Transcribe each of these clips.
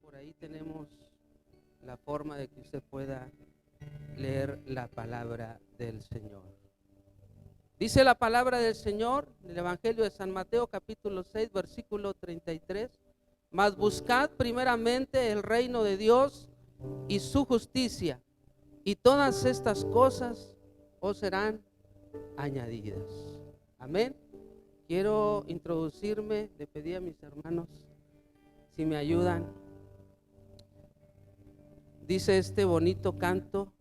por ahí tenemos la forma de que usted pueda leer la palabra del Señor. Dice la palabra del Señor en el Evangelio de San Mateo capítulo 6 versículo 33: mas buscad primeramente el reino de Dios y su justicia, y todas estas cosas os serán añadidas. Amén. Quiero introducirme, le pedí a mis hermanos si me ayudan. Dice este bonito canto,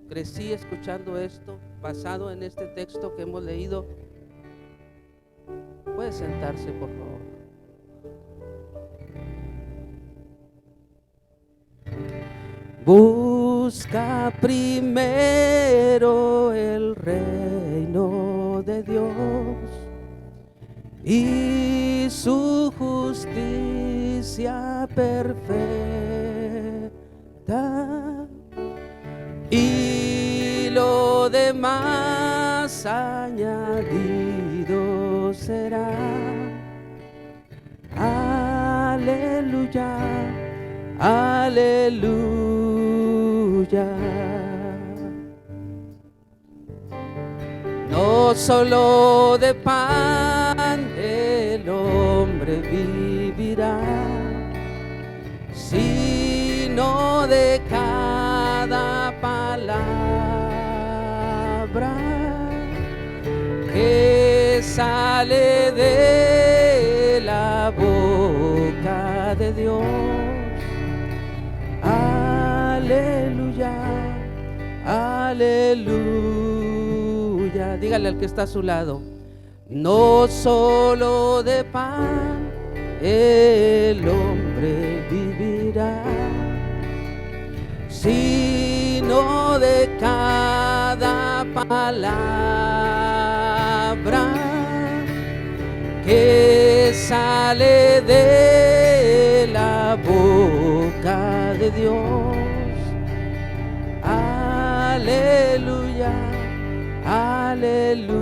crecí escuchando esto, basado en este texto que hemos leído. Puede sentarse, por favor. Busca primero el reino de Dios y su justicia perfecta, y lo demás añadido será. Aleluya, aleluya. No solo de pan el hombre vivirá, sino de cada palabra que sale de la boca de Dios. Aleluya, aleluya. Dígale al que está a su lado: no solo de pan el hombre vivirá, sino de cada palabra que sale de la boca de Dios. Aleluya, aleluya.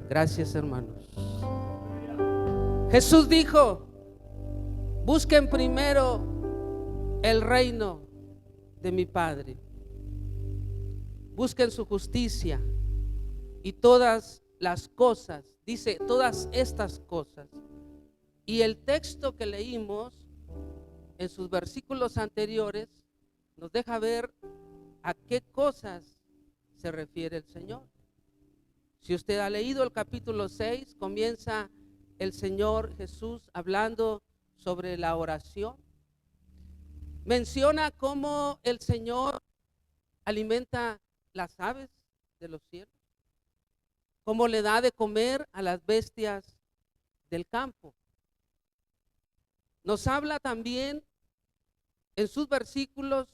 Gracias, hermanos. Jesús dijo: busquen primero el reino de mi Padre, busquen su justicia, y todas las cosas, dice, todas estas cosas. Y el texto que leímos en sus versículos anteriores nos deja ver a qué cosas se refiere el Señor. Si usted ha leído el capítulo 6, comienza el Señor Jesús hablando sobre la oración. Menciona cómo el Señor alimenta las aves de los cielos, cómo le da de comer a las bestias del campo. Nos habla también en sus versículos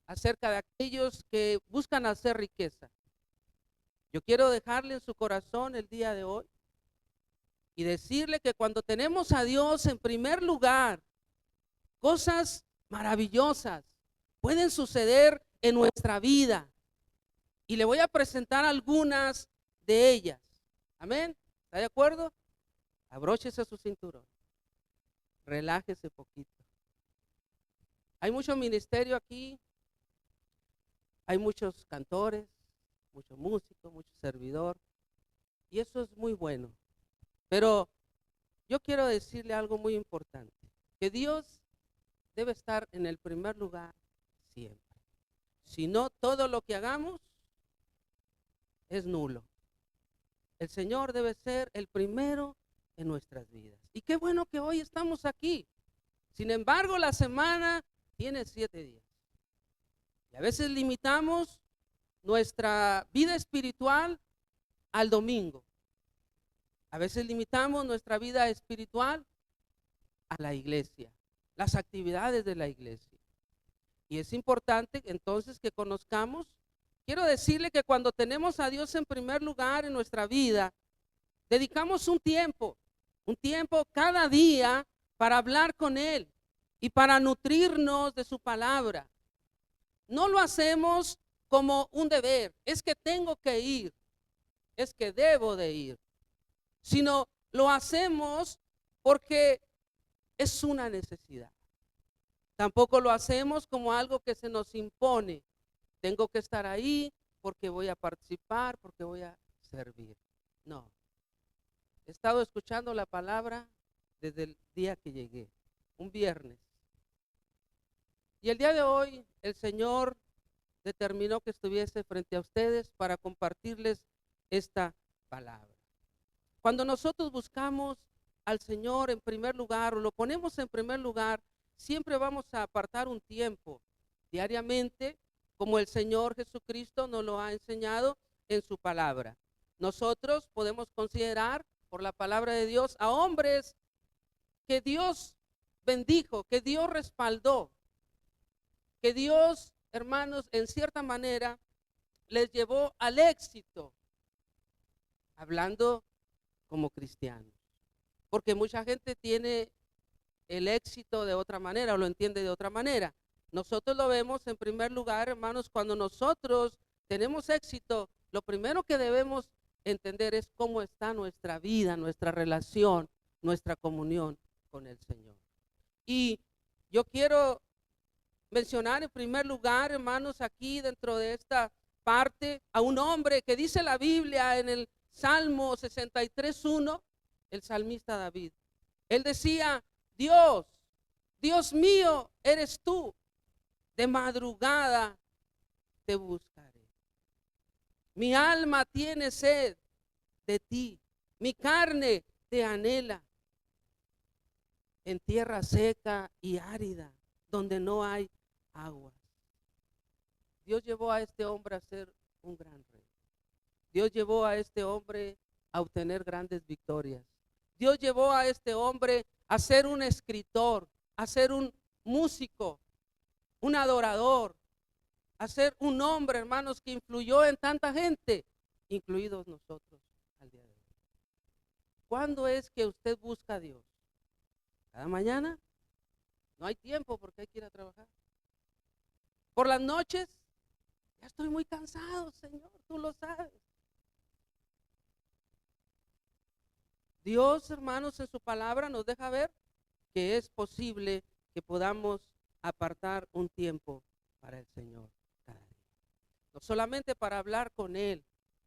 acerca de aquellos que buscan hacer riqueza. Yo quiero dejarle en su corazón el día de hoy y decirle que cuando tenemos a Dios en primer lugar, cosas maravillosas pueden suceder en nuestra vida. Y le voy a presentar algunas de ellas. Amén. ¿Está de acuerdo? Abróchese su cinturón. Relájese poquito. Hay mucho ministerio aquí. Hay muchos cantores, mucho músico, mucho servidor. Y eso es muy bueno. Pero yo quiero decirle algo muy importante. Que Dios debe estar en el primer lugar siempre. Si no, todo lo que hagamos es nulo. El Señor debe ser el primero en nuestras vidas. Y qué bueno que hoy estamos aquí. Sin embargo, la semana tiene 7 días. Y a veces limitamos nuestra vida espiritual al domingo. A veces limitamos nuestra vida espiritual a la iglesia, las actividades de la iglesia. Y es importante entonces que conozcamos. Quiero decirle que cuando tenemos a Dios en primer lugar en nuestra vida, dedicamos un tiempo cada día para hablar con Él y para nutrirnos de su palabra. No lo hacemos como un deber, es que tengo que ir, es que debo de ir, sino lo hacemos porque es una necesidad. Tampoco lo hacemos como algo que se nos impone. Tengo que estar ahí porque voy a participar, porque voy a servir. No. He estado escuchando la palabra desde el día que llegué, un viernes. Y el día de hoy el Señor determinó que estuviese frente a ustedes para compartirles esta palabra. Cuando nosotros buscamos al Señor en primer lugar o lo ponemos en primer lugar, siempre vamos a apartar un tiempo diariamente, como el Señor Jesucristo nos lo ha enseñado en su palabra. Nosotros podemos considerar por la palabra de Dios a hombres que Dios bendijo, que Dios respaldó, que Dios, hermanos, en cierta manera les llevó al éxito, hablando como cristianos. Porque mucha gente tiene el éxito de otra manera o lo entiende de otra manera. Nosotros lo vemos en primer lugar, hermanos, cuando nosotros tenemos éxito, lo primero que debemos entender es cómo está nuestra vida, nuestra relación, nuestra comunión con el Señor. Y yo quiero mencionar en primer lugar, hermanos, aquí dentro de esta parte, a un hombre que dice la Biblia en el Salmo 63:1, el salmista David. Él decía: Dios, Dios mío, eres tú, de madrugada te buscaré. Mi alma tiene sed de ti, mi carne te anhela en tierra seca y árida, donde no hay aguas. Dios llevó a este hombre a ser un gran rey. Dios llevó a este hombre a obtener grandes victorias. Dios llevó a este hombre a ser un escritor, a ser un músico, un adorador, a ser un hombre, hermanos, que influyó en tanta gente, incluidos nosotros al día de hoy. ¿Cuándo es que usted busca a Dios? ¿Cada mañana? No hay tiempo porque hay que ir a trabajar. ¿Por las noches? Ya estoy muy cansado, Señor, tú lo sabes. Dios, hermanos, en su palabra nos deja ver que es posible que podamos apartar un tiempo para el Señor cada día. No solamente para hablar con Él,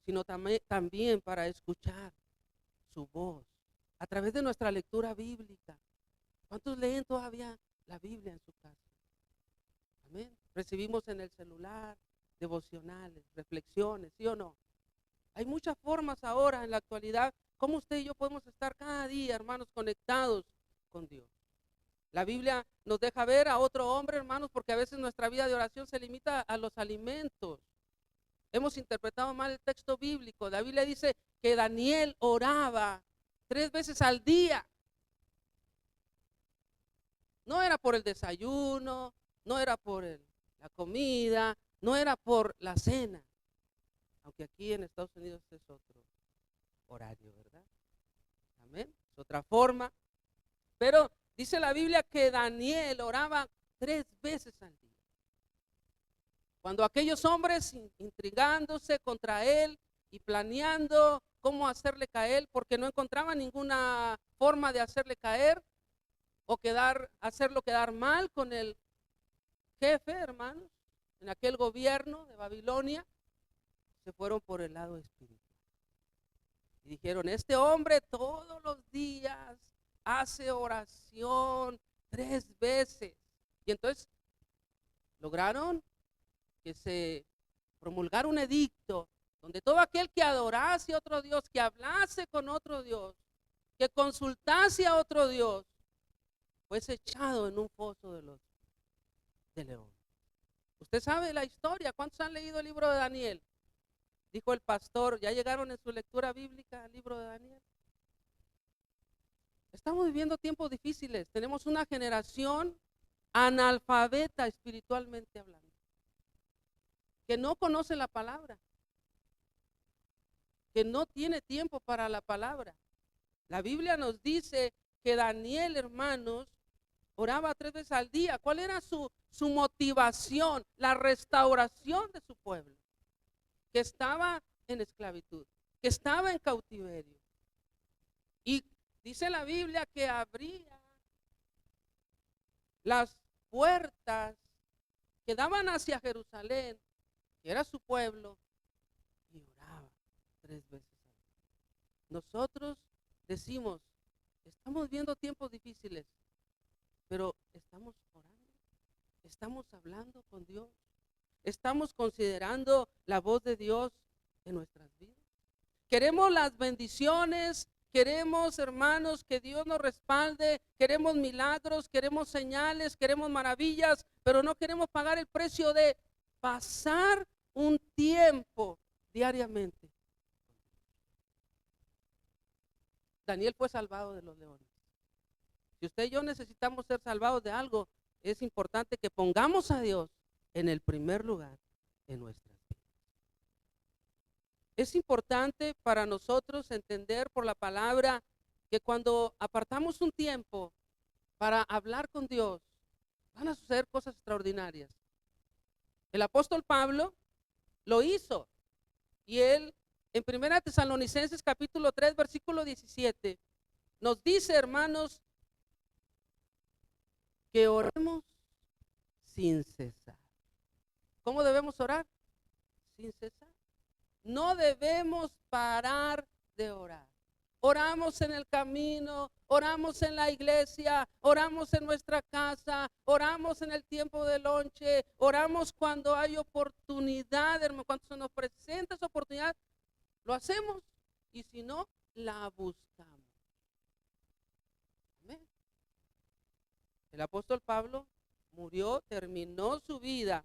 sino también para escuchar su voz a través de nuestra lectura bíblica. ¿Cuántos leen todavía la Biblia en su casa? Amén. Recibimos en el celular devocionales, reflexiones, ¿sí o no? Hay muchas formas ahora en la actualidad como usted y yo podemos estar cada día, hermanos, conectados con Dios. La Biblia nos deja ver a otro hombre, hermanos, porque a veces nuestra vida de oración se limita a los alimentos. Hemos interpretado mal el texto bíblico. La Biblia dice que Daniel oraba 3 veces al día. No era por el desayuno, no era por la comida, no era por la cena. Aunque aquí en Estados Unidos es otro horario, ¿verdad? Amén. Es otra forma. Pero dice la Biblia que Daniel oraba 3 veces al día. Cuando aquellos hombres intrigándose contra él y planeando cómo hacerle caer, porque no encontraban ninguna forma de hacerle caer o hacerlo quedar mal con el jefe, hermanos, en aquel gobierno de Babilonia, se fueron por el lado espiritual. Y dijeron: este hombre todos los días hace oración 3 veces. Y entonces lograron que se promulgara un edicto donde todo aquel que adorase a otro Dios, que hablase con otro Dios, que consultase a otro Dios, fuese echado en un foso de león. Usted sabe la historia. ¿Cuántos han leído el libro de Daniel? Dijo el pastor: ¿ya llegaron en su lectura bíblica al libro de Daniel? Estamos viviendo tiempos difíciles. Tenemos una generación analfabeta espiritualmente hablando, que no conoce la palabra, que no tiene tiempo para la palabra. La Biblia nos dice que Daniel, hermanos, oraba 3 veces al día. ¿Cuál era su motivación? La restauración de su pueblo, que estaba en esclavitud, que estaba en cautiverio. Y Dice la Biblia que abría las puertas que daban hacia Jerusalén, que era su pueblo, y oraba 3 veces al día. Nosotros decimos, estamos viendo tiempos difíciles, pero estamos orando, estamos hablando con Dios, estamos considerando la voz de Dios en nuestras vidas. Queremos las bendiciones, queremos, hermanos, que Dios nos respalde, queremos milagros, queremos señales, queremos maravillas, pero no queremos pagar el precio de pasar un tiempo diariamente. Daniel fue salvado de los leones. Si usted y yo necesitamos ser salvados de algo, es importante que pongamos a Dios en el primer lugar en nuestras vidas. Es importante para nosotros entender por la palabra que cuando apartamos un tiempo para hablar con Dios, van a suceder cosas extraordinarias. El apóstol Pablo lo hizo y él en 1 Tesalonicenses capítulo 3 versículo 17 nos dice, hermanos, que oremos sin cesar. ¿Cómo debemos orar? Sin cesar. No debemos parar de orar. Oramos en el camino, oramos en la iglesia, oramos en nuestra casa, oramos en el tiempo de lonche, oramos cuando hay oportunidad, hermano, cuando se nos presenta esa oportunidad, lo hacemos y si no, la buscamos. Amén. El apóstol Pablo murió, terminó su vida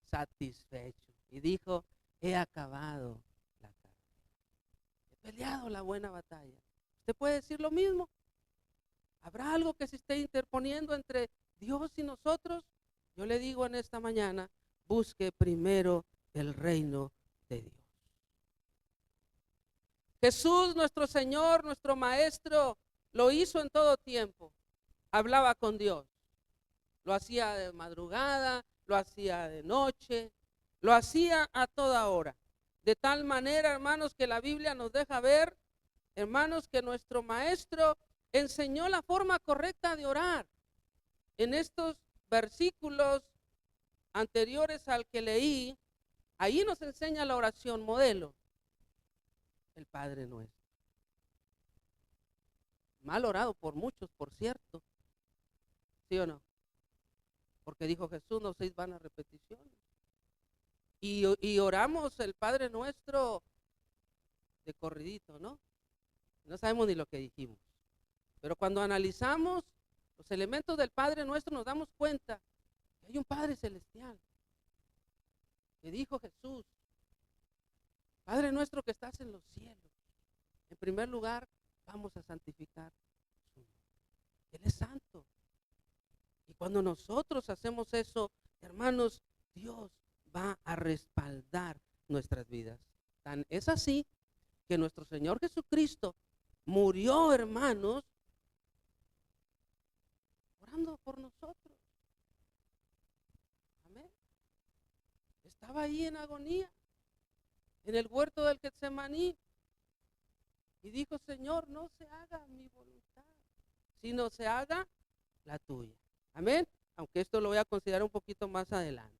satisfecho y dijo, he acabado la carrera, he peleado la buena batalla. ¿Usted puede decir lo mismo? ¿Habrá algo que se esté interponiendo entre Dios y nosotros? Yo le digo en esta mañana, busque primero el reino de Dios. Jesús, nuestro Señor, nuestro Maestro, lo hizo en todo tiempo. Hablaba con Dios. Lo hacía de madrugada, lo hacía de noche, lo hacía a toda hora. De tal manera, hermanos, que la Biblia nos deja ver, hermanos, que nuestro Maestro enseñó la forma correcta de orar. En estos versículos anteriores al que leí, ahí nos enseña la oración modelo, el Padre Nuestro. Mal orado por muchos, por cierto. ¿Sí o no? Porque dijo Jesús, no seis vanas repeticiones. Y oramos el Padre Nuestro de corridito, ¿no? No sabemos ni lo que dijimos. Pero cuando analizamos los elementos del Padre Nuestro, nos damos cuenta que hay un Padre Celestial. Que dijo Jesús, Padre Nuestro que estás en los cielos. En primer lugar, vamos a santificar su nombre. Él es santo. Y cuando nosotros hacemos eso, hermanos, Dios va a respaldar nuestras vidas. Tan es así que nuestro Señor Jesucristo murió, hermanos, orando por nosotros. Amén. Estaba ahí en agonía, en el huerto del Getsemaní, y dijo, Señor, no se haga mi voluntad, sino se haga la tuya. Amén. Aunque esto lo voy a considerar un poquito más adelante.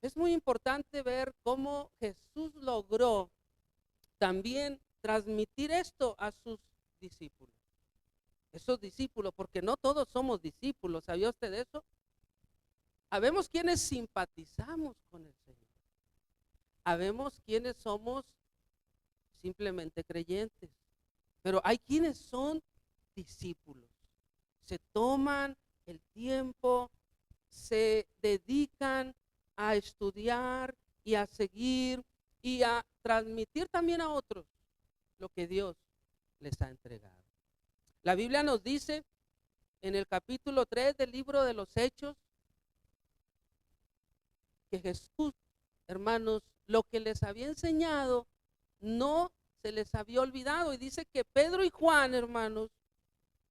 Es muy importante ver cómo Jesús logró también transmitir esto a sus discípulos. Esos discípulos, porque no todos somos discípulos, ¿sabía usted eso? Habemos quienes simpatizamos con el Señor. Habemos quienes somos simplemente creyentes. Pero hay quienes son discípulos. Se toman el tiempo, se dedican a estudiar y a seguir y a transmitir también a otros lo que Dios les ha entregado. La Biblia nos dice en el capítulo 3 del libro de los Hechos que Jesús, hermanos, lo que les había enseñado no se les había olvidado. Y dice que Pedro y Juan, hermanos,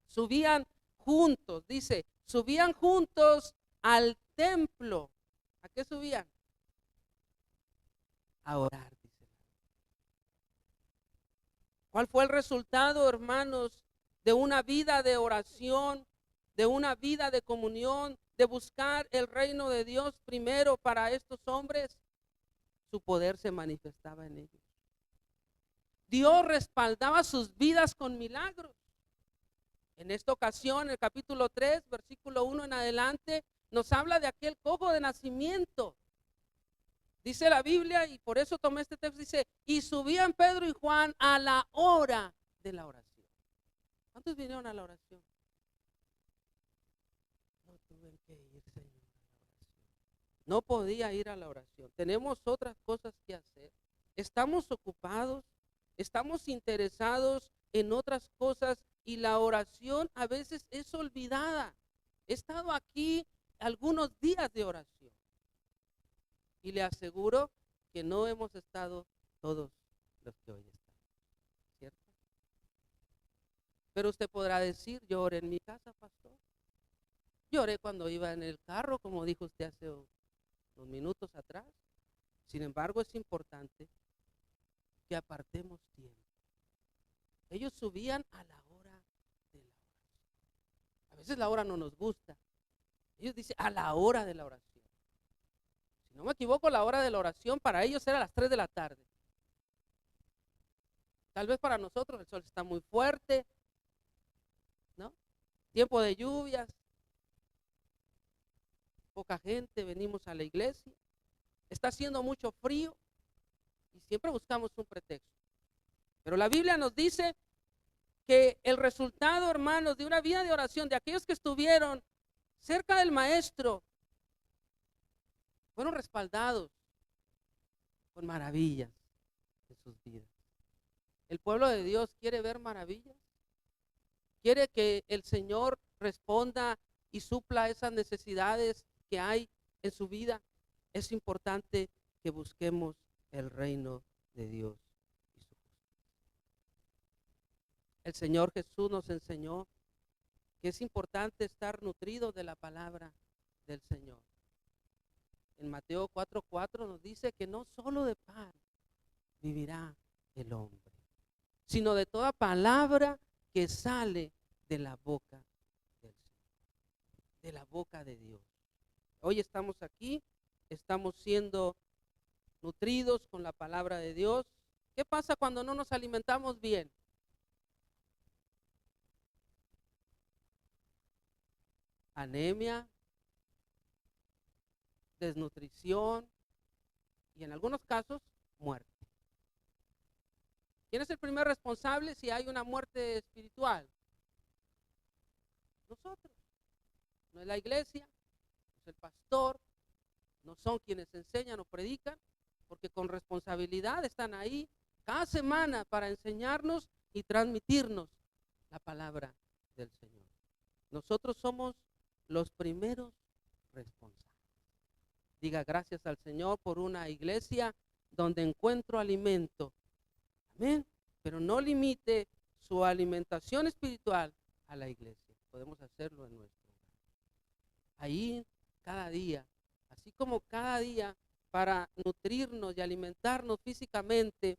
subían juntos, dice, subían juntos al templo. ¿A qué subían? A orar, dice. ¿Cuál fue el resultado, hermanos, de una vida de oración, de una vida de comunión, de buscar el reino de Dios primero para estos hombres? Su poder se manifestaba en ellos. Dios respaldaba sus vidas con milagros. En esta ocasión, el capítulo 3, versículo 1 en adelante, nos habla de aquel cojo de nacimiento. Dice la Biblia, y por eso tomé este texto, dice, y subían Pedro y Juan a la hora de la oración. ¿Cuántos vinieron a la oración? No tuve que ir, Señor, a la oración. No podía ir a la oración. Tenemos otras cosas que hacer. Estamos ocupados, estamos interesados en otras cosas y la oración a veces es olvidada. He estado aquí algunos días de oración y le aseguro que no hemos estado todos los que hoy están, ¿cierto? Pero usted podrá decir, yo oré en mi casa, pastor. Yo oré cuando iba en el carro, como dijo usted hace unos minutos atrás. Sin embargo, es importante que apartemos tiempo. Ellos subían a la hora de la oración. A veces la hora no nos gusta. Ellos dicen a la hora de la oración. Si no me equivoco, la hora de la oración para ellos era a las 3 de la tarde. Tal vez para nosotros el sol está muy fuerte, ¿no? Tiempo de lluvias, poca gente, venimos a la iglesia, está haciendo mucho frío y siempre buscamos un pretexto. Pero la Biblia nos dice que el resultado, hermanos, de una vida de oración, de aquellos que estuvieron cerca del Maestro, fueron respaldados con maravillas en sus vidas. El pueblo de Dios quiere ver maravillas, quiere que el Señor responda y supla esas necesidades que hay en su vida. Es importante que busquemos el reino de Dios y su justicia. El Señor Jesús nos enseñó que es importante estar nutrido de la palabra del Señor. En Mateo 4:4 nos dice que no solo de pan vivirá el hombre, sino de toda palabra que sale de la boca del Señor, de la boca de Dios. Hoy estamos aquí, estamos siendo nutridos con la palabra de Dios. ¿Qué pasa cuando no nos alimentamos bien? Anemia, desnutrición y en algunos casos muerte. ¿Quién es el primer responsable si hay una muerte espiritual? Nosotros. No es la iglesia, no es el pastor, no son quienes enseñan o predican, porque con responsabilidad están ahí cada semana para enseñarnos y transmitirnos la palabra del Señor. Nosotros somos los primeros responsables. Diga gracias al Señor por una iglesia donde encuentro alimento. Amén. Pero no limite su alimentación espiritual a la iglesia. Podemos hacerlo en nuestro hogar. Ahí cada día, así como cada día para nutrirnos y alimentarnos físicamente,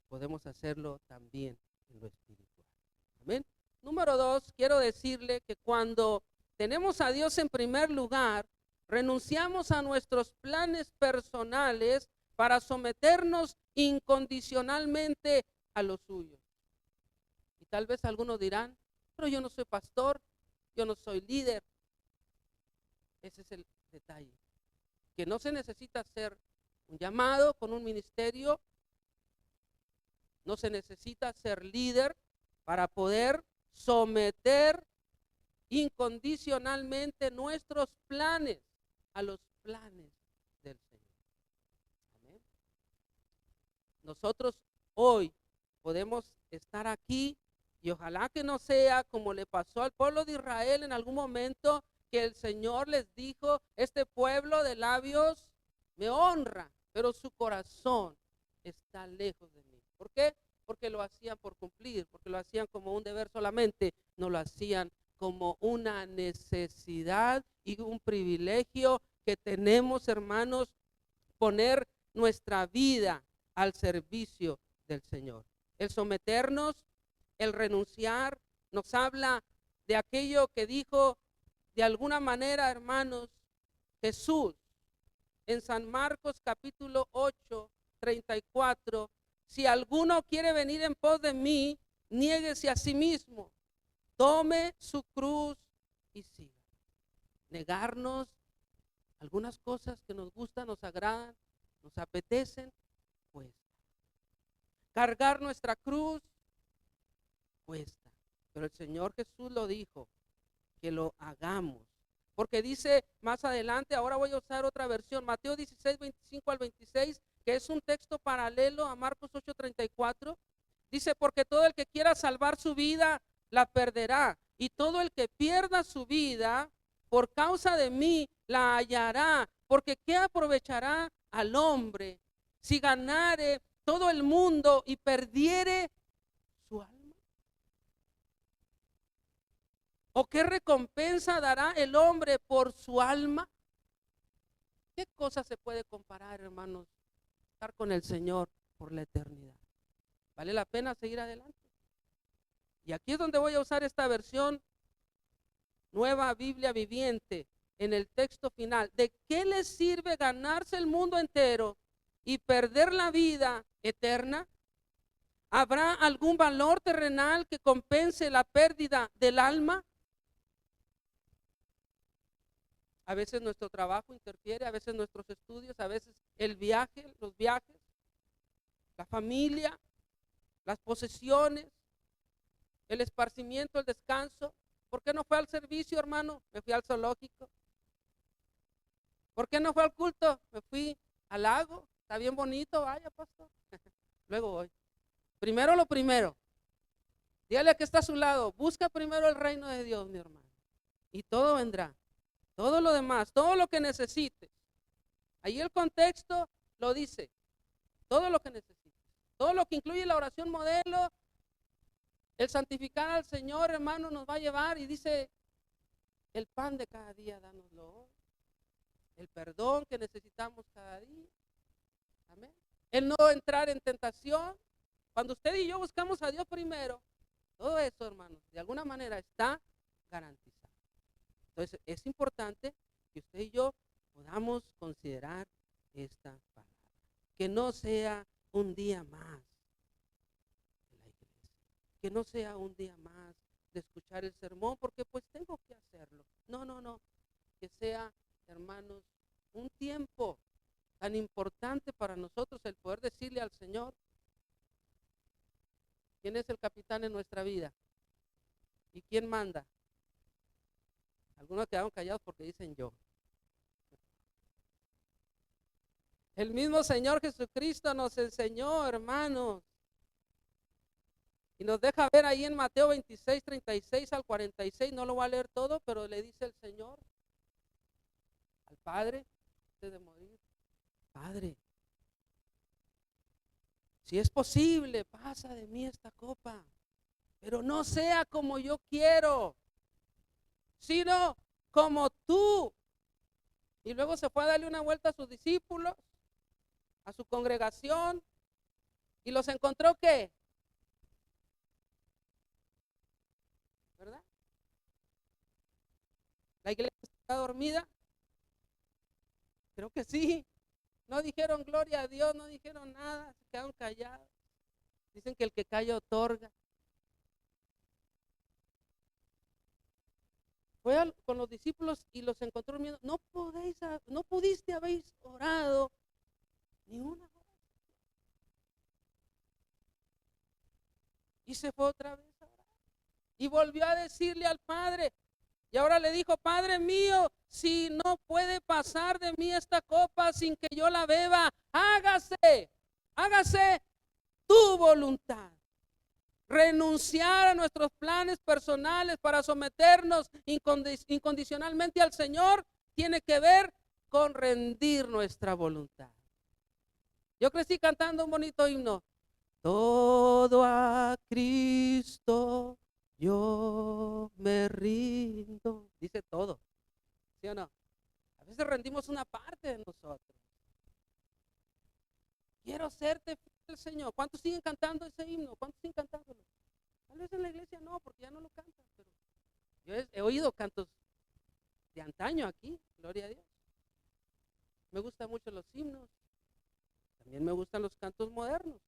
podemos hacerlo también en lo espiritual. Amén. Número 2, quiero decirle que cuando tenemos a Dios en primer lugar, renunciamos a nuestros planes personales para someternos incondicionalmente a lo suyo. Y tal vez algunos dirán, pero yo no soy pastor, yo no soy líder. Ese es el detalle, que no se necesita hacer un llamado con un ministerio, no se necesita ser líder para poder someter incondicionalmente nuestros planes a los planes del Señor. Amén. Nosotros hoy podemos estar aquí y ojalá que no sea como le pasó al pueblo de Israel en algún momento, que el Señor les dijo, este pueblo de labios me honra, pero su corazón está lejos de mí. ¿Por qué? Porque lo hacían por cumplir, porque lo hacían como un deber solamente, no lo hacían como una necesidad y un privilegio que tenemos, hermanos, poner nuestra vida al servicio del Señor. El someternos, el renunciar, nos habla de aquello que dijo de alguna manera, hermanos, Jesús en San Marcos capítulo 8, 34. Si alguno quiere venir en pos de mí, niéguese a sí mismo, tome su cruz y siga. Negarnos algunas cosas que nos gustan, nos agradan, nos apetecen, cuesta. Cargar nuestra cruz cuesta. Pero el Señor Jesús lo dijo, que lo hagamos. Porque dice más adelante, ahora voy a usar otra versión, Mateo 16, 25 al 26, que es un texto paralelo a Marcos 8, 34. Dice, porque todo el que quiera salvar su vida, la perderá. Y todo el que pierda su vida, por causa de mí, la hallará. Porque ¿qué aprovechará al hombre si ganare todo el mundo y perdiere su alma? ¿O qué recompensa dará el hombre por su alma? ¿Qué cosa se puede comparar, hermanos? Estar con el Señor por la eternidad. ¿Vale la pena seguir adelante? Y aquí es donde voy a usar esta versión, Nueva Biblia Viviente, en el texto final. ¿De qué le sirve ganarse el mundo entero y perder la vida eterna? ¿Habrá algún valor terrenal que compense la pérdida del alma? A veces nuestro trabajo interfiere, a veces nuestros estudios, a veces el viaje, los viajes, la familia, las posesiones, el esparcimiento, el descanso. ¿Por qué no fue al servicio, hermano? Me fui al zoológico. ¿Por qué no fue al culto? Me fui al lago. Está bien bonito, vaya, pastor. Luego voy. Primero lo primero. Dígale a que está a su lado, busca primero el reino de Dios, mi hermano. Y todo vendrá. Todo lo demás, todo lo que necesites. Ahí el contexto lo dice. Todo lo que necesites. Todo lo que incluye la oración modelo, el santificar al Señor, hermano, nos va a llevar. Y dice, el pan de cada día, dánoslo hoy. El perdón que necesitamos cada día. Amén. El no entrar en tentación. Cuando usted y yo buscamos a Dios primero, todo eso, hermanos, de alguna manera está garantizado. Entonces, es importante que usted y yo podamos considerar esta palabra. Que no sea un día más de la iglesia. Que no sea un día más de escuchar el sermón, porque pues tengo que hacerlo. No, no, no. Que sea, hermanos, un tiempo tan importante para nosotros el poder decirle al Señor, ¿quién es el capitán en nuestra vida? ¿Y quién manda? Algunos quedaron callados porque dicen yo. El mismo Señor Jesucristo nos enseñó, hermanos, y nos deja ver ahí en Mateo 26, 36 al 46, no lo voy a leer todo, pero le dice el Señor al Padre, antes de morir, Padre, si es posible, pasa de mí esta copa, pero no sea como yo quiero, sino como tú. Y luego se fue a darle una vuelta a sus discípulos, a su congregación, y los encontró ¿qué? ¿Verdad? ¿La iglesia está dormida? Creo que sí. No dijeron gloria a Dios, no dijeron nada, se quedaron callados. Dicen que el que calla otorga. Fue con los discípulos y los encontró durmiendo. No pudiste haber orado ni una hora. Y se fue otra vez a orar. Y volvió a decirle al Padre. Y ahora le dijo, Padre mío, si no puede pasar de mí esta copa sin que yo la beba, hágase tu voluntad. Renunciar a nuestros planes personales para someternos incondicionalmente al Señor tiene que ver con rendir nuestra voluntad. Yo crecí cantando un bonito himno. Todo a Cristo yo me rindo. Dice todo, ¿sí o no? A veces rendimos una parte de nosotros. Quiero serte fiel, Señor. ¿Cuántos siguen cantando ese himno? ¿Cuántos siguen cantándolo? Tal vez en la iglesia no, porque ya no lo cantan, pero yo he oído cantos de antaño aquí, gloria a Dios. Me gustan mucho los himnos, también me gustan los cantos modernos,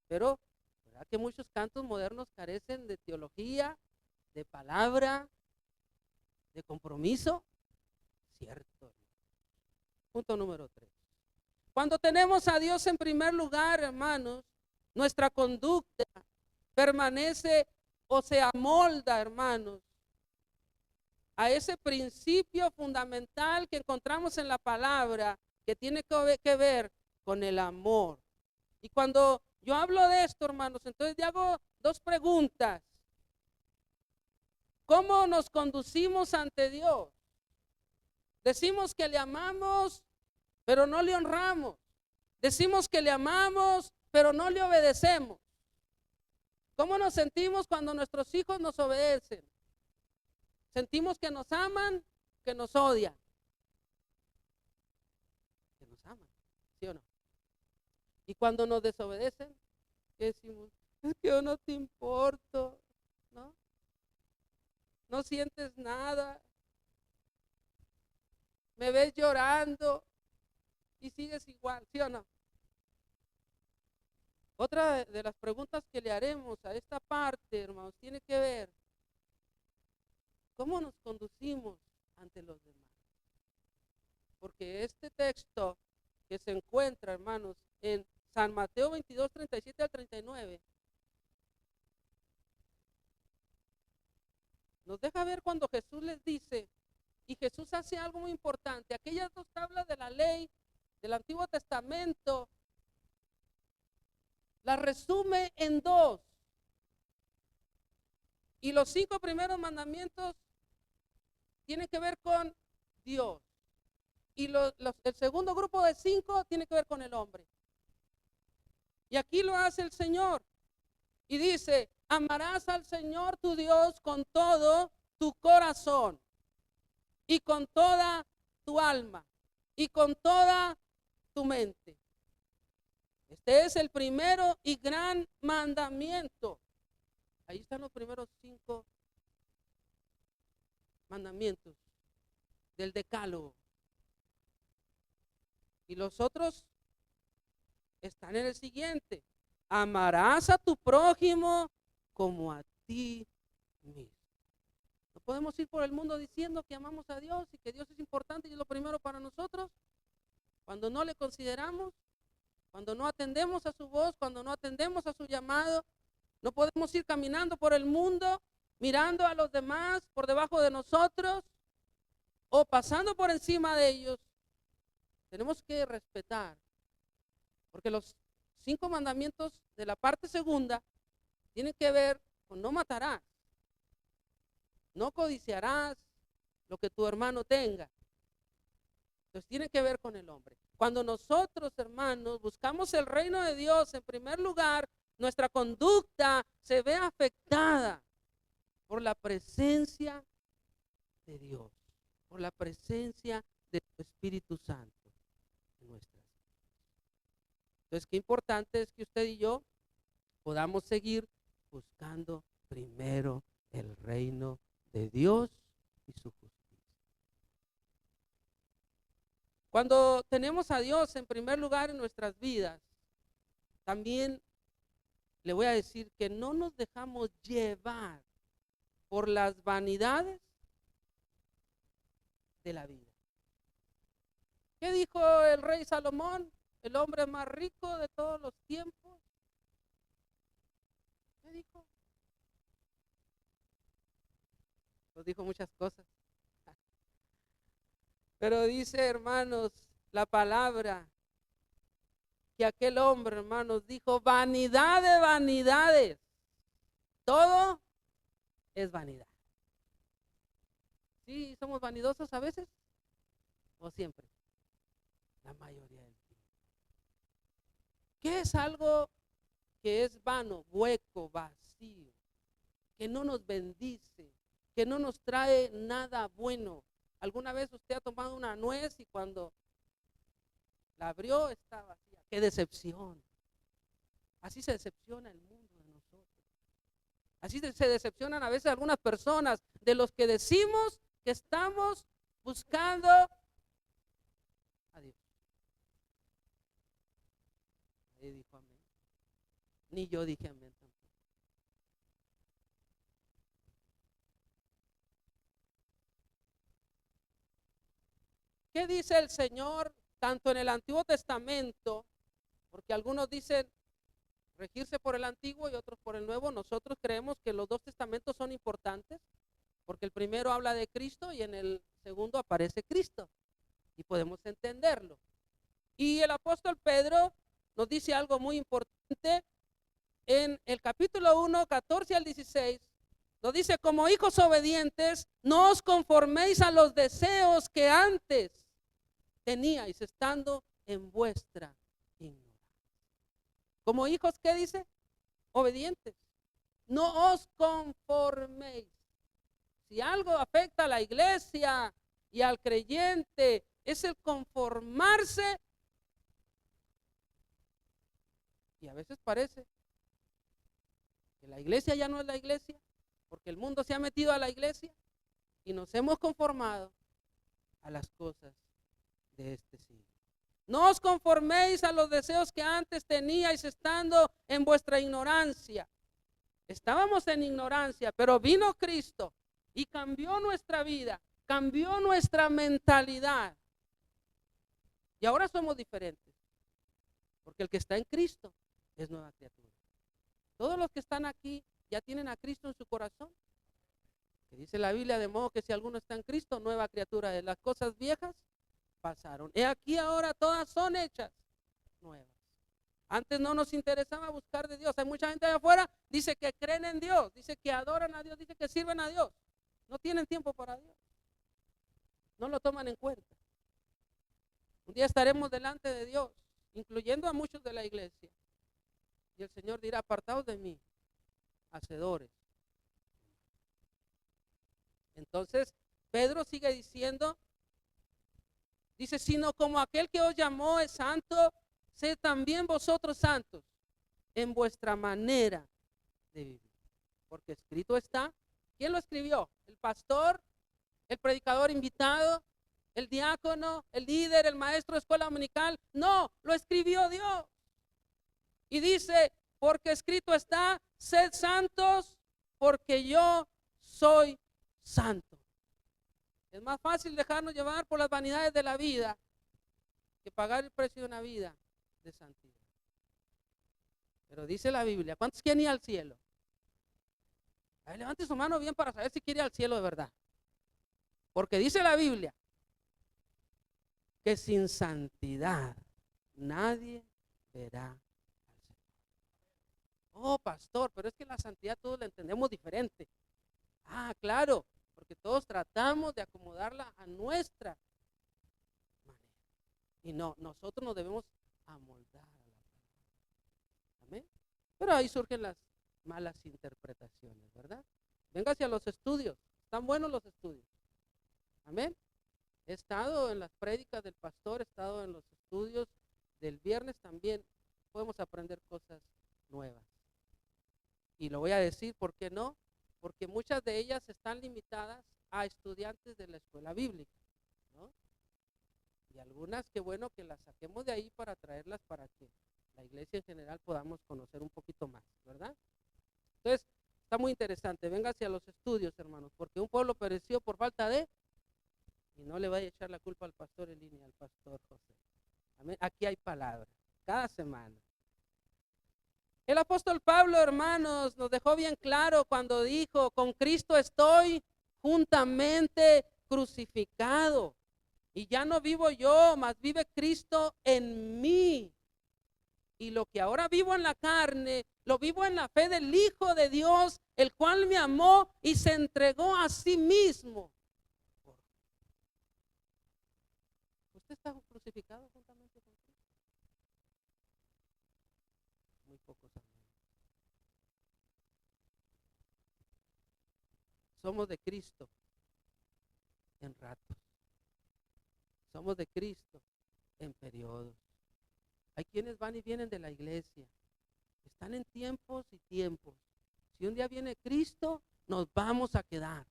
pero ¿verdad que muchos cantos modernos carecen de teología, de palabra, de compromiso? Cierto. Punto número 3. Cuando tenemos a Dios en primer lugar, hermanos, nuestra conducta permanece o se amolda, hermanos, a ese principio fundamental que encontramos en la palabra, que tiene que ver con el amor. Y cuando yo hablo de esto, hermanos, entonces le hago dos preguntas. ¿Cómo nos conducimos ante Dios? Decimos que le amamos, pero no le honramos. Decimos que le amamos, pero no le obedecemos. ¿Cómo nos sentimos cuando nuestros hijos nos obedecen? Sentimos que nos aman, que nos odian. Que nos aman, ¿sí o no? Y cuando nos desobedecen, ¿qué decimos? Es que yo no te importo, ¿no? No sientes nada. Me ves llorando y sigues igual, ¿sí o no? Otra de las preguntas que le haremos a esta parte, hermanos, tiene que ver cómo nos conducimos ante los demás. Porque este texto que se encuentra, hermanos, en San Mateo 22, 37 al 39, nos deja ver cuando Jesús les dice, y Jesús hace algo muy importante, aquellas dos tablas de la ley del Antiguo Testamento, las resume en dos. Y los 5 primeros mandamientos tienen que ver con Dios. Y el segundo grupo de 5 tiene que ver con el hombre. Y aquí lo hace el Señor. Y dice, amarás al Señor tu Dios con todo tu corazón y con toda tu alma y con toda tu mente. Este es el primero y gran mandamiento. Ahí están los primeros 5 mandamientos del decálogo. Y los otros están en el siguiente. Amarás a tu prójimo como a ti mismo. No podemos ir por el mundo diciendo que amamos a Dios y que Dios es importante y es lo primero para nosotros, cuando no le consideramos, cuando no atendemos a su voz, cuando no atendemos a su llamado. No podemos ir caminando por el mundo, mirando a los demás por debajo de nosotros o pasando por encima de ellos. Tenemos que respetar, porque los 5 mandamientos de la parte segunda tienen que ver con no matarás, no codiciarás lo que tu hermano tenga. Entonces tiene que ver con el hombre. Cuando nosotros, hermanos, buscamos el reino de Dios en primer lugar, nuestra conducta se ve afectada por la presencia de Dios, por la presencia del Espíritu Santo en nuestras vidas. Entonces, qué importante es que usted y yo podamos seguir buscando primero el reino de Dios y su justicia. Cuando tenemos a Dios en primer lugar en nuestras vidas, también le voy a decir que no nos dejamos llevar por las vanidades de la vida. ¿Qué dijo el rey Salomón, el hombre más rico de todos los tiempos? ¿Qué dijo? Pues dijo muchas cosas. Pero dice, hermanos, la palabra que aquel hombre, hermanos, dijo, vanidad de vanidades. Todo es vanidad. ¿Sí somos vanidosos a veces? ¿O siempre? La mayoría del tiempo. ¿Qué es algo que es vano, hueco, vacío, que no nos bendice, que no nos trae nada bueno? ¿Alguna vez usted ha tomado una nuez y cuando La abrió, estaba vacía. ¡Qué decepción! Así se decepciona el mundo de nosotros. Así se decepcionan a veces algunas personas de los que decimos que estamos buscando a Dios. Nadie dijo amén. Ni yo dije amén tampoco. ¿Qué dice el Señor tanto en el Antiguo Testamento? Porque algunos dicen regirse por el Antiguo y otros por el Nuevo. Nosotros creemos que los dos testamentos son importantes, porque el primero habla de Cristo y en el segundo aparece Cristo, y podemos entenderlo. Y el apóstol Pedro nos dice algo muy importante en el capítulo 1, 14 al 16. Nos dice: como hijos obedientes, no os conforméis a los deseos que antes teníais estando en vuestra ignorancia. Como hijos, ¿qué dice? Obedientes. No os conforméis. Si algo afecta a la iglesia y al creyente, es el conformarse. Y a veces parece que la iglesia ya no es la iglesia, porque el mundo se ha metido a la iglesia y nos hemos conformado a las cosas de este siglo. No os conforméis a los deseos que antes teníais estando en vuestra ignorancia. Estábamos en ignorancia, pero vino Cristo y cambió nuestra vida, cambió nuestra mentalidad. Y ahora somos diferentes, porque el que está en Cristo es nueva criatura. Todos los que están aquí ya tienen a Cristo en su corazón. Que dice la Biblia, de modo que si alguno está en Cristo, nueva criatura es. Las cosas viejas pasaron. He aquí ahora todas son hechas nuevas. Antes no nos interesaba buscar de Dios. Hay mucha gente allá afuera, dice que creen en Dios, dice que adoran a Dios, dice que sirven a Dios. No tienen tiempo para Dios. No lo toman en cuenta. Un día estaremos delante de Dios, incluyendo a muchos de la iglesia. Y el Señor dirá: apartaos de mí, hacedores. Entonces, Pedro sigue diciendo, dice: sino como aquel que os llamó es santo, sed también vosotros santos en vuestra manera de vivir. Porque escrito está. ¿Quién lo escribió? ¿El pastor? ¿El predicador invitado? ¿El diácono? ¿El líder? ¿El maestro de escuela dominical? No, lo escribió Dios. Y dice: porque escrito está, sed santos, porque yo soy santo. Es más fácil dejarnos llevar por las vanidades de la vida que pagar el precio de una vida de santidad. Pero dice la Biblia, ¿cuántos quieren ir al cielo? A ver, levante su mano bien para saber si quiere ir al cielo de verdad. Porque dice la Biblia que sin santidad nadie verá al Señor. Oh, pastor, pero es que la santidad todos la entendemos diferente. Ah, claro, porque todos tratamos de acomodarla a nuestra manera. Y no, nosotros nos debemos amoldar a la palabra. Amén. Pero ahí surgen las malas interpretaciones, ¿verdad? Véngase a los estudios. Están buenos los estudios. Amén. He estado en las prédicas del pastor, he estado en los estudios del viernes también. Podemos aprender cosas nuevas. Y lo voy a decir, ¿por qué no? Porque muchas de ellas están limitadas a estudiantes de la escuela bíblica, ¿no? Y algunas, qué bueno que las saquemos de ahí para traerlas para que la iglesia en general podamos conocer un poquito más, ¿verdad? Entonces, está muy interesante. Véngase a los estudios, hermanos, porque un pueblo pereció por falta de, y no le vaya a echar la culpa al pastor Elí ni al pastor José. Amén. Aquí hay palabra, cada semana. El apóstol Pablo, hermanos, nos dejó bien claro cuando dijo: con Cristo estoy juntamente crucificado. Y ya no vivo yo, mas vive Cristo en mí. Y lo que ahora vivo en la carne, lo vivo en la fe del Hijo de Dios, el cual me amó y se entregó a sí mismo. ¿Usted está crucificado juntamente con Cristo? Muy pocos hermanos. Somos de Cristo en ratos. Somos de Cristo en periodos. Hay quienes van y vienen de la iglesia. Están en tiempos y tiempos. Si un día viene Cristo, nos vamos a quedar.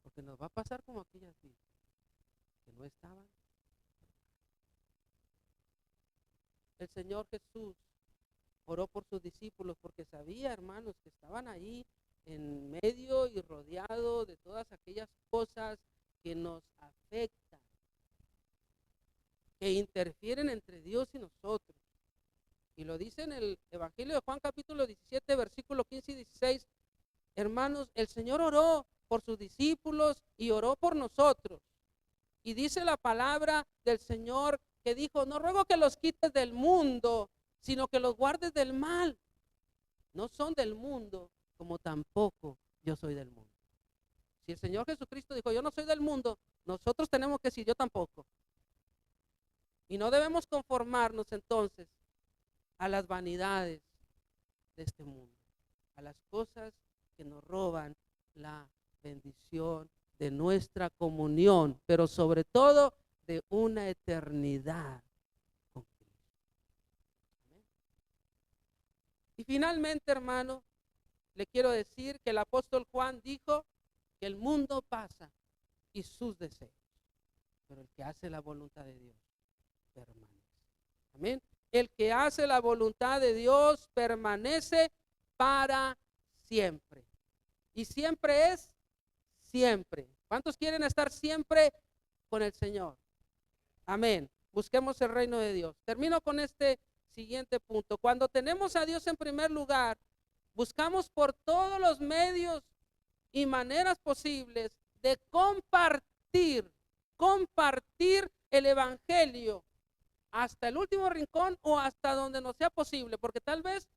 Porque nos va a pasar como aquellas vidas que no estaban. El Señor Jesús oró por sus discípulos porque sabía, hermanos, que estaban ahí en medio y rodeado de todas aquellas cosas que nos afectan, que interfieren entre Dios y nosotros. Y lo dice en el Evangelio de Juan capítulo 17, versículo 15 y 16. Hermanos, el Señor oró por sus discípulos y oró por nosotros. Y dice la palabra del Señor que dijo, no ruego que los quites del mundo, sino que los guardes del mal. No son del mundo, como tampoco yo soy del mundo. Si el Señor Jesucristo dijo, yo no soy del mundo, nosotros tenemos que decir, yo tampoco. Y no debemos conformarnos entonces a las vanidades de este mundo, a las cosas que nos roban la bendición de nuestra comunión, pero sobre todo de una eternidad con Cristo. ¿Amén? Y finalmente, hermano, le quiero decir que el apóstol Juan dijo que el mundo pasa y sus deseos, pero el que hace la voluntad de Dios permanece. Amén. El que hace la voluntad de Dios permanece para siempre. Y siempre es siempre. ¿Cuántos quieren estar siempre con el Señor? Amén. Busquemos el reino de Dios. Termino con este siguiente punto. Cuando tenemos a Dios en primer lugar, buscamos por todos los medios y maneras posibles de compartir el evangelio hasta el último rincón o hasta donde nos sea posible, porque tal vez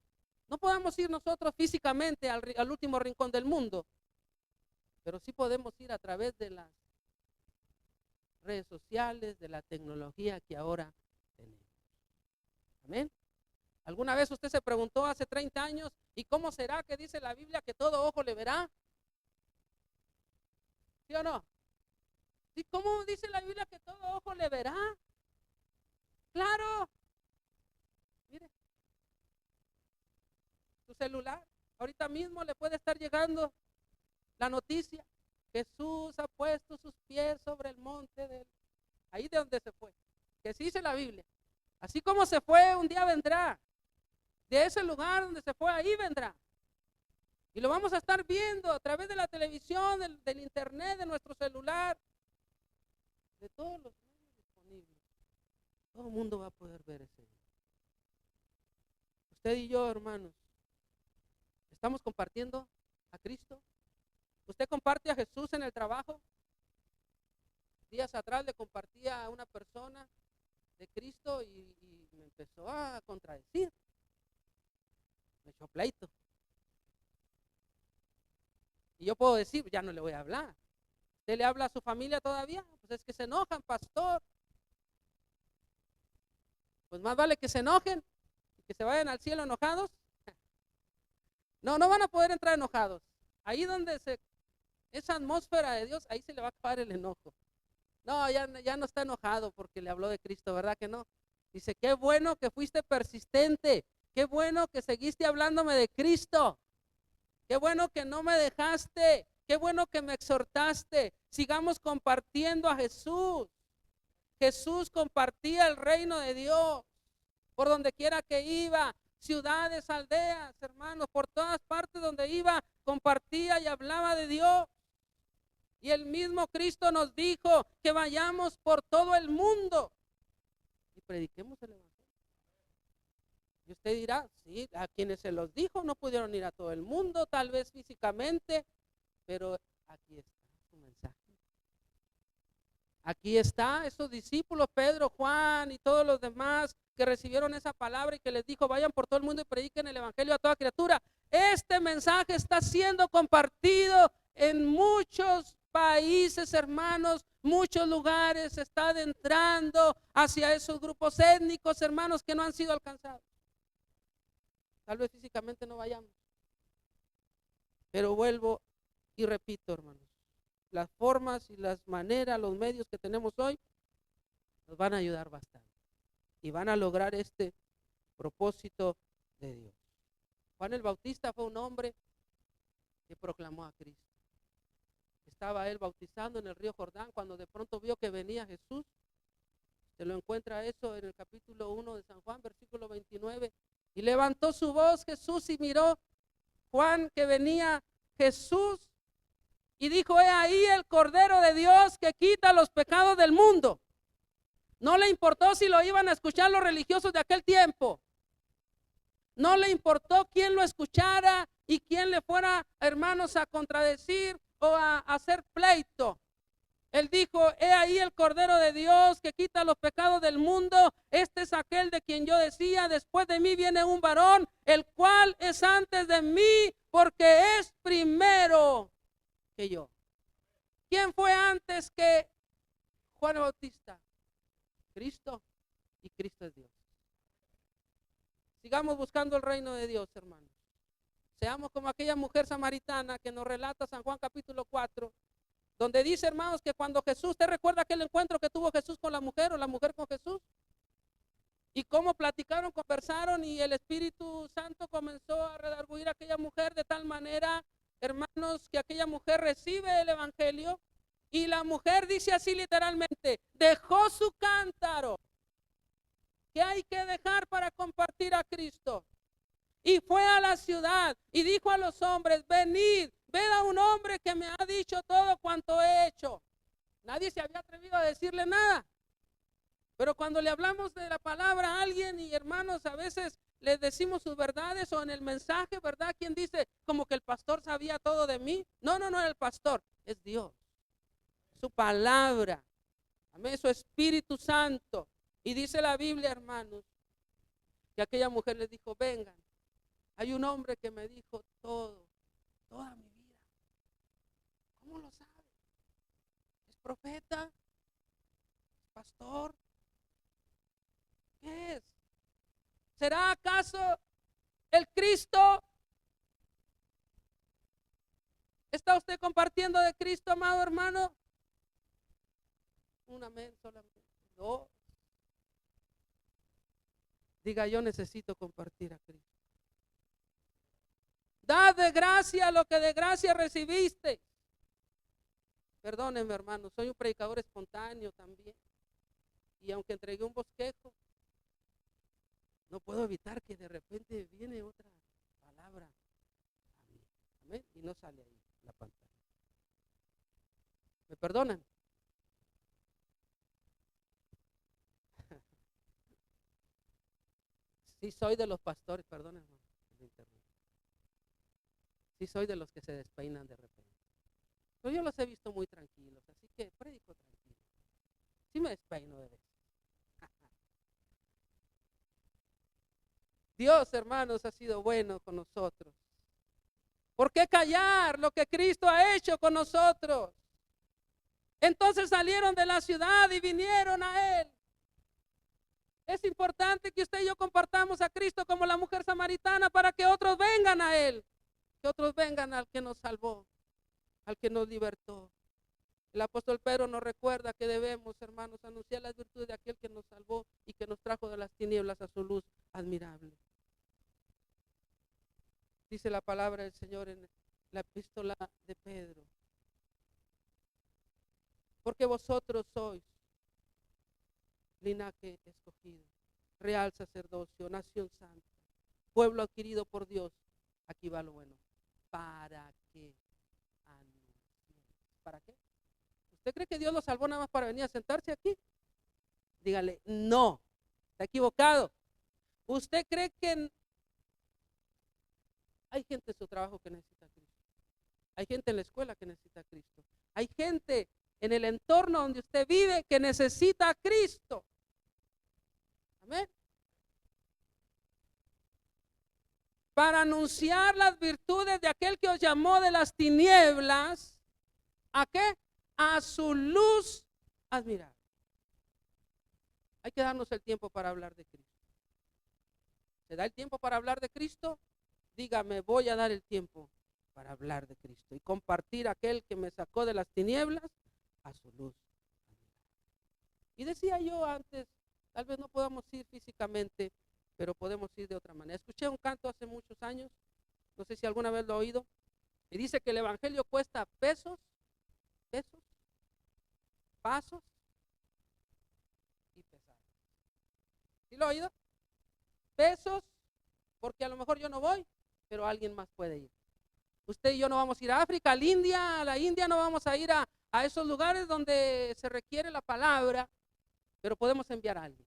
no podamos ir nosotros físicamente al último rincón del mundo, pero sí podemos ir a través de las redes sociales, de la tecnología que ahora tenemos. Amén. ¿Alguna vez usted se preguntó hace 30 años, ¿y cómo será que dice la Biblia que todo ojo le verá? ¿Sí o no? ¿Y cómo dice la Biblia que todo ojo le verá? Claro. Mire, su celular, ahorita mismo le puede estar llegando la noticia. Jesús ha puesto sus pies sobre el monte ahí de donde se fue. Que sí dice la Biblia. Así como se fue, un día vendrá. De ese lugar donde se fue, ahí vendrá. Y lo vamos a estar viendo a través de la televisión, del internet, de nuestro celular, de todos los medios disponibles. Todo el mundo va a poder ver ese día. Usted y yo, hermanos, ¿estamos compartiendo a Cristo? ¿Usted comparte a Jesús en el trabajo? Días atrás le compartía a una persona de Cristo y me empezó a contradecir. Me echó pleito. Y yo puedo decir, ya no le voy a hablar. ¿Usted le habla a su familia todavía? Pues es que se enojan, pastor. Pues más vale que se enojen y que se vayan al cielo enojados. No, no van a poder entrar enojados. Ahí donde esa atmósfera de Dios, ahí se le va a acabar el enojo. No, ya no está enojado porque le habló de Cristo, ¿verdad que no? Dice, qué bueno que fuiste persistente, qué bueno que seguiste hablándome de Cristo, qué bueno que no me dejaste, qué bueno que me exhortaste. Sigamos compartiendo a Jesús. Jesús compartía el reino de Dios por donde quiera que iba, ciudades, aldeas, hermanos, por todas partes donde iba, compartía y hablaba de Dios. Y el mismo Cristo nos dijo que vayamos por todo el mundo y prediquemos el evangelio. Y usted dirá, sí, a quienes se los dijo no pudieron ir a todo el mundo, tal vez físicamente, pero aquí está su mensaje. Aquí está esos discípulos, Pedro, Juan y todos los demás que recibieron esa palabra y que les dijo, vayan por todo el mundo y prediquen el evangelio a toda criatura. Este mensaje está siendo compartido en muchos países, hermanos, muchos lugares, se está adentrando hacia esos grupos étnicos, hermanos, que no han sido alcanzados. Tal vez físicamente no vayamos, pero vuelvo y repito, hermanos, las formas y las maneras, los medios que tenemos hoy nos van a ayudar bastante. y van a lograr este propósito de Dios. Juan el Bautista fue un hombre que proclamó a Cristo. Estaba él bautizando en el río Jordán cuando de pronto vio que venía Jesús. Se lo encuentra eso en el capítulo 1 de San Juan, versículo 29. Y levantó su voz Jesús y miró Juan que venía Jesús y dijo: he ahí el Cordero de Dios que quita los pecados del mundo. No le importó si lo iban a escuchar los religiosos de aquel tiempo. No le importó quién lo escuchara y quién le fuera, hermanos, a contradecir o a hacer pleito. Él dijo: he ahí el Cordero de Dios que quita los pecados del mundo. Este es aquel de quien yo decía: después de mí viene un varón, el cual es antes de mí, porque es primero que yo. ¿Quién fue antes que Juan el Bautista? Cristo, y Cristo es Dios. Sigamos buscando el reino de Dios, hermanos. Seamos como aquella mujer samaritana que nos relata San Juan capítulo 4, donde dice, hermanos, que cuando Jesús, ¿usted recuerda aquel encuentro que tuvo Jesús con la mujer o la mujer con Jesús? Y cómo platicaron, conversaron y el Espíritu Santo comenzó a redarguir a aquella mujer de tal manera, hermanos, que aquella mujer recibe el Evangelio y la mujer dice así literalmente: dejó su cántaro. ¿Qué hay que dejar para compartir a Cristo? Y fue a la ciudad y dijo a los hombres: venid, ved a un hombre que me ha dicho todo cuanto he hecho. Nadie se había atrevido a decirle nada. Pero cuando le hablamos de la palabra a alguien, y hermanos, a veces les decimos sus verdades o en el mensaje, ¿verdad? ¿Quién dice como que el pastor sabía todo de mí? No era el pastor, es Dios. Su palabra, amén, su Espíritu Santo. Y dice la Biblia, hermanos, que aquella mujer les dijo: vengan, hay un hombre que me dijo todo, toda mi vida. ¿Cómo lo sabe? ¿Es profeta? ¿Es pastor? ¿Qué es? ¿Será acaso el Cristo? ¿Está usted compartiendo de Cristo, amado hermano? Un amén solamente. No. Diga: yo necesito compartir a Cristo. Dad de gracia lo que de gracia recibiste. Perdónenme, hermano, soy un predicador espontáneo también. Y aunque entregué un bosquejo, no puedo evitar que de repente viene otra palabra a mí. Amén. Y no sale ahí la pantalla. ¿Me perdonan? Sí soy de los pastores, perdónenme. Sí soy de los que se despeinan de repente. Pero yo los he visto muy tranquilos, así que predico tranquilo. Sí me despeino de veces. Dios, hermanos, ha sido bueno con nosotros. ¿Por qué callar lo que Cristo ha hecho con nosotros? Entonces salieron de la ciudad y vinieron a Él. Es importante que usted y yo compartamos a Cristo como la mujer samaritana para que otros vengan a Él. Que otros vengan al que nos salvó, al que nos libertó. El apóstol Pedro nos recuerda que debemos, hermanos, anunciar las virtudes de aquel que nos salvó y que nos trajo de las tinieblas a su luz admirable. Dice la palabra del Señor en la epístola de Pedro: porque vosotros sois linaje escogido, real sacerdocio, nación santa, pueblo adquirido por Dios. Aquí va lo bueno. ¿Para qué anunciéis? ¿Para qué? ¿Usted cree que Dios lo salvó nada más para venir a sentarse aquí? Dígale: no, está equivocado. ¿Usted cree que hay gente en su trabajo que necesita a Cristo? Hay gente en la escuela que necesita a Cristo. Hay gente en el entorno donde usted vive que necesita a Cristo. Amén. Para anunciar las virtudes de aquel que os llamó de las tinieblas, ¿a qué? A su luz admirable. Hay que darnos el tiempo para hablar de Cristo. ¿Se da el tiempo para hablar de Cristo? Dígame: voy a dar el tiempo para hablar de Cristo y compartir a aquel que me sacó de las tinieblas a su luz. Y decía yo antes, Tal vez no podamos ir físicamente, pero podemos ir de otra manera. Escuché un canto hace muchos años, no sé si alguna vez lo he oído, y dice que el evangelio cuesta pesos, pasos y pesadas. ¿Sí lo he oído? Pesos, porque a lo mejor yo no voy, pero alguien más puede ir. Usted y yo no vamos a ir a África, a la India no vamos a ir a esos lugares donde se requiere la palabra, pero podemos enviar a alguien.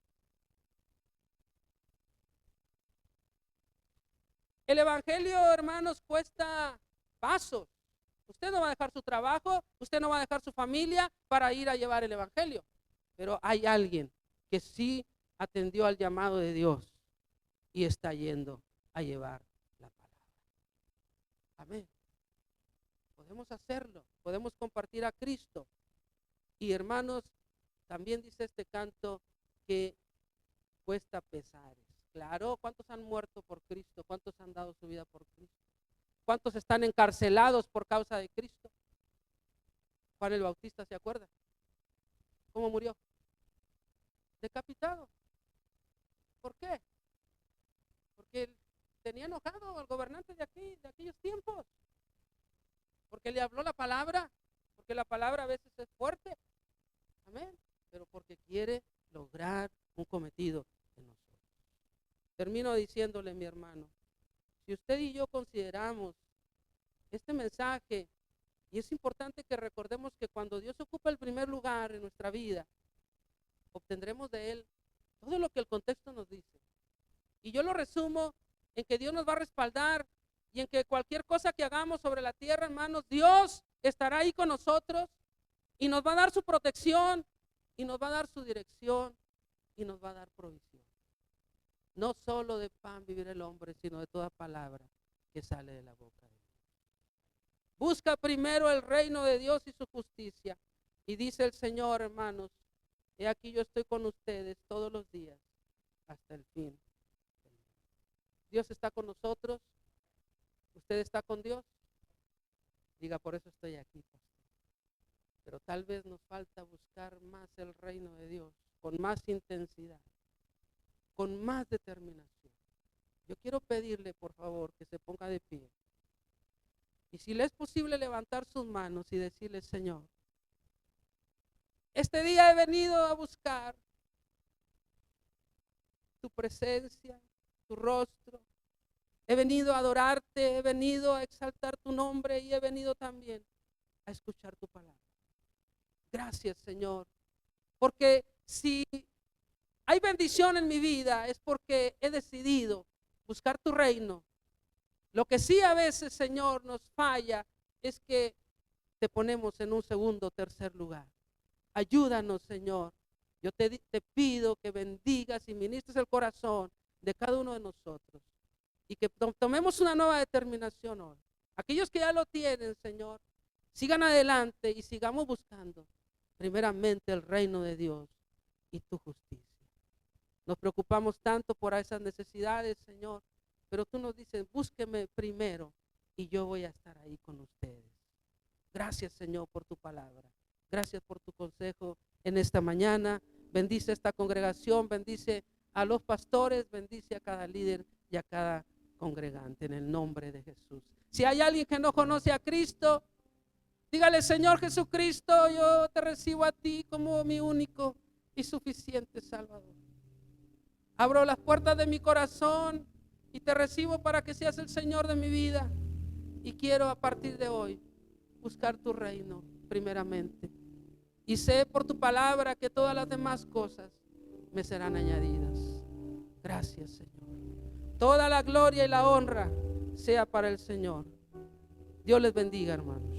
El evangelio, hermanos, cuesta pasos. Usted no va a dejar su trabajo, usted no va a dejar su familia para ir a llevar el evangelio, pero hay alguien que sí atendió al llamado de Dios y está yendo a llevar la palabra. Amén. Podemos hacerlo, podemos compartir a Cristo. Y hermanos, también dice este canto que cuesta pesares. Claro, ¿cuántos han muerto por Cristo? ¿Cuántos han dado su vida por Cristo? ¿Cuántos están encarcelados por causa de Cristo? Juan el Bautista, ¿se acuerda? ¿Cómo murió? Decapitado. ¿Por qué? Porque él tenía enojado al gobernante de aquellos tiempos. Porque le habló la palabra, porque la palabra a veces es fuerte. Amén. Pero porque quiere lograr un cometido en nosotros. Termino diciéndole, mi hermano, si usted y yo consideramos este mensaje, y es importante que recordemos que cuando Dios ocupa el primer lugar en nuestra vida, obtendremos de Él todo lo que el contexto nos dice. Y yo lo resumo en que Dios nos va a respaldar y en que cualquier cosa que hagamos sobre la tierra, hermanos, Dios estará ahí con nosotros y nos va a dar su protección y nos va a dar su dirección y nos va a dar provisión. No solo de pan vivirá el hombre, sino de toda palabra que sale de la boca de Dios. Busca primero el reino de Dios y su justicia. Y dice el Señor, hermanos, he aquí yo estoy con ustedes todos los días hasta el fin. Dios está con nosotros. ¿Usted está con Dios? Diga, por eso estoy aquí, pastor. Pero tal vez nos falta buscar más el reino de Dios, con más intensidad, con más determinación. Yo quiero pedirle, por favor, que se ponga de pie. Y si le es posible levantar sus manos y decirle, Señor, este día he venido a buscar tu presencia, tu rostro. He venido a adorarte, he venido a exaltar tu nombre y he venido también a escuchar tu palabra. Gracias, Señor, porque si hay bendición en mi vida es porque he decidido buscar tu reino. Lo que sí a veces, Señor, nos falla es que te ponemos en un segundo o tercer lugar. Ayúdanos, Señor. Yo te pido que bendigas y ministres el corazón de cada uno de nosotros y que tomemos una nueva determinación hoy. Aquellos que ya lo tienen, Señor, sigan adelante y sigamos buscando primeramente el reino de Dios y tu justicia. Nos preocupamos tanto por esas necesidades, Señor, pero tú nos dices, búsqueme primero y yo voy a estar ahí con ustedes. Gracias, Señor, por tu palabra. Gracias por tu consejo en esta mañana. Bendice esta congregación, bendice a los pastores, bendice a cada líder y a cada congregante en el nombre de Jesús. Si hay alguien que no conoce a Cristo, dígale, Señor Jesucristo, yo te recibo a ti como mi único y suficiente Salvador. Abro las puertas de mi corazón y te recibo para que seas el Señor de mi vida. Y quiero a partir de hoy buscar tu reino primeramente. Y sé por tu palabra que todas las demás cosas me serán añadidas. Gracias, Señor. Toda la gloria y la honra sea para el Señor. Dios les bendiga, hermanos.